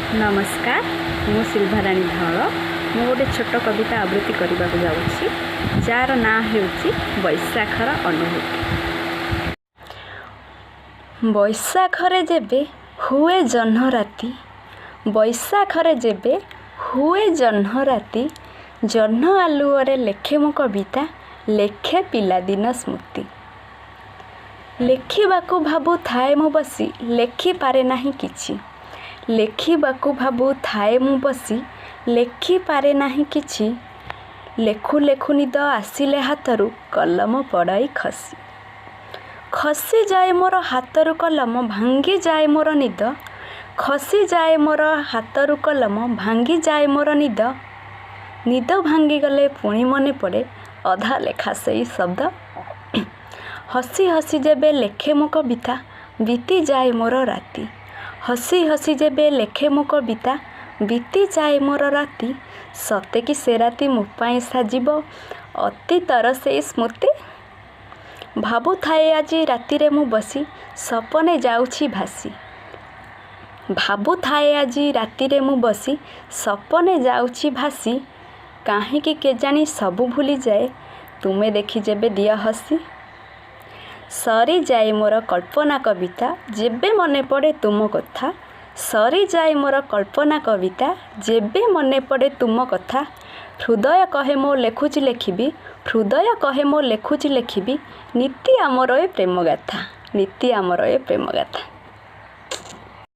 नमस्कार मु शिल्भाराणी धल मु गोटे छोट कविता आवृत्ति करने जाऊँगी जार ना हेउची बैशाखर अनुभूति। बैशाखरे जेबे हुए जह्न राति, बैशाखरे जेबे हुए जह्न राति, जह्न आलुओरे लेखे मो कविता, लेखे पिलादिन स्मृति। लेखिबाकू भाबु थाए मु बसी, लेखि पारे नाही किछि। लेखिबाकू भाबु थाए मु बसी, लेखि पारे नाही किछि। लेखु लेखु निद आसिले हातरू, कलम पड़ाई खसी। खसी जाए मोर हातरू कलम, भांगी जाए मोर निद। खसी जाए मोर हातरू कलम, भांगी जाए मोर निद। निद भांगी गले पुणी मने पड़े, अधा लेखा सेई शब्द। हसी हसी जेबे लेखे मो कविता, बीती जाए मोर राति। हसी हसी जेबे लेखे मो कविता, बीती जाए मोर राति। सते कि से राति मो पाई साजिब, अतीतर से स्मृति। भाबु थाए आजी रातिरे मु बसी, सपने जाउछि भासी। भाबु थाए आजी रातिरे मु बसी, सपने जाउछि भासी। काहींकि केजानी सबु भूली जाए, तुमे देखि जेबे दिया हसी। सरी जाए मोर कल्पना कविता, जेबे मने पड़े तुम कथा। सरी जाए मोर कल्पना कविता, जेबे मने पड़े तुम कथा। हृदय कहे मो लेखुची लेखिबी, हृदय कहे मो लेखुची लेखिबी। नीति आमर ए प्रेम गाथा, नीति आमर ए प्रेम गाथा।